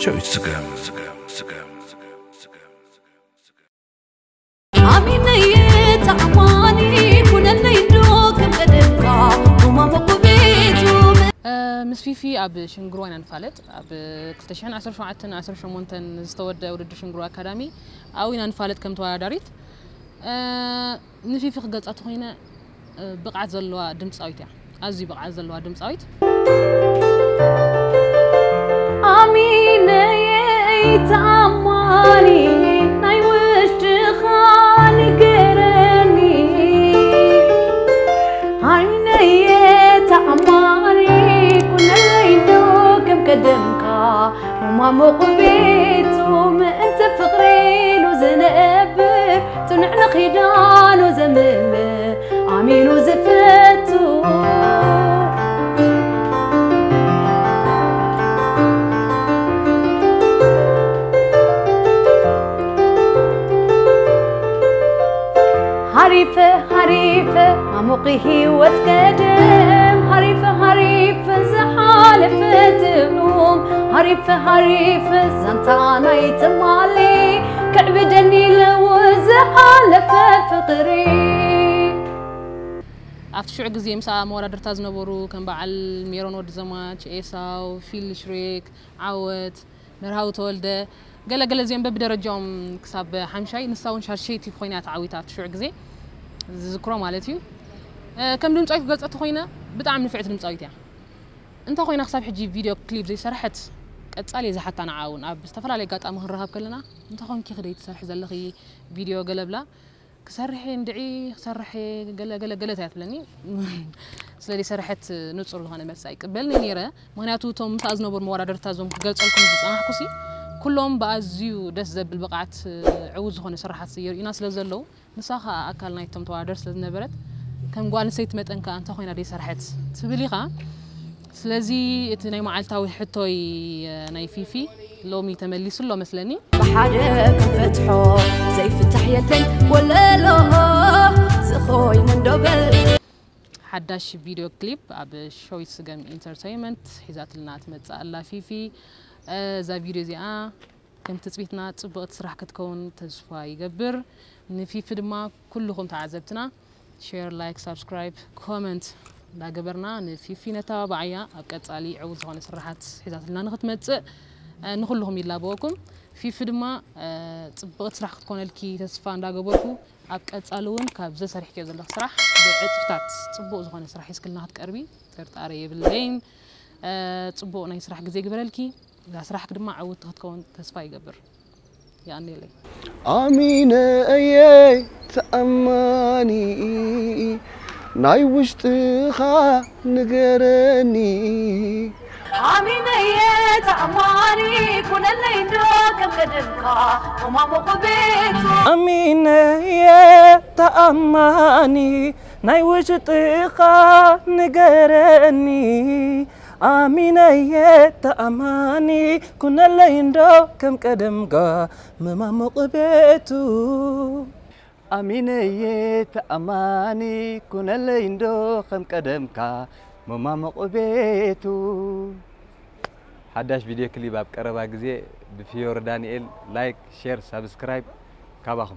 شوي سقام عميني تعماني كنا نيدوك بدقة وما مقبيتو مسفيفي أب شنغرو أنا نفعلت أب كلتشحن 10 مونتن استود ورد شنغرو أكاديمي أو أنا نفعلت كم توادريت نفي قلت أتخينا بقعة زلوا دمس أويت أزي بقعة زلوا دمس أويت عميني تعماني نايوش تخالي قرني عميني تعماني كنا ليدوك مقدمكا وما مقبيتو ما انت فقرين وزنبر تنعنا خيدان وزمل عمين وزفتو حريفة عمقه وتقدم حريفة زحالفة تلوم حريفة زنطانا يتمالي كعبدني لو زحالفة فقري عرفت شو عجزي مسا مورا درتاز نبورو كان بعل ميرون ود زماج إيساو فيل شريك عوت مرهاو تولده قال زين بدرجهم كسب حمشاي نساون شارشيتي بخوينات عويتات شو عجزي ذكرى مالتي كم دون تعيف قلت أتخوينا بتعمل نفعت المتعيتها أنت خوينا خساب حجي فيديو كليب زي سرحت أتسألي إذا حتى أنا عاون استفر عليك قات أمهر رهاب كلنا أنت خوين كي خديت سرح زلخي فيديو قلب لا كسرحي ندعي سرحي قل تعرفلني سلدي سرحت نتصر له أنا مسايك قبلني نيرة مهنياتو توم تازنو برمورا درتازم قلت لكم أنا حكوسي كلهم بأزيو دس زب البقعات عوز هون سرحت سير يناس لزلو نساخة أكل نايتم توادر سلنبرت كم قال نسيت مت إنك أنت خوينا دي سرحت سبليغا سلازي اتناي معلتاوي حتوي ناي فيفي لو مي تملي سلو مثلني بحاجة فتحو زي فتح يدن ولا لا سخوي من دبل حداش فيديو كليب أب شوي سجم انترتينمنت حزات لنا تمتسأل فيفي ذا فيديو زي كم تثبيتنا تبغى تسرح كتكون تجفا يقبر نفي فيدما كلكم تعذبتنا شير لايك سبسكرايب كومنت لا قبرنا نفي فينا تابعيا أبقت علي عوز هون سرحات حزات لنا نختمت نخلهم يلابوكم في فيدما تبغى تسرح كتكون الكي تسفان لا قبركم أبقت علون كابز سرح كذا الله سرح بعطفتات تبغى هون سرح يسكلنا هتقربي صرت أري بالليل تبغى ناي سرح جزء قبر الكي إذا سرح كده ما عود تكون تسفا يقبر يعني لي أمينة أيه تأماني ناي وشتخا نقرني أمينة أيه تأماني كنا نيدوك مقدمكا وما مقبيتو أمينة أيه تأماني ناي وشتخا نقرني آمينة يتأماني كنا ليندو كم قدمقا مما مقبيتو أمينة يتأماني كنا ليندو كم قدمقا مما مقبيتو حداش فيديو كليب أبقربا قزي بفيور دانيال لايك شير سبسكرايب كاباهم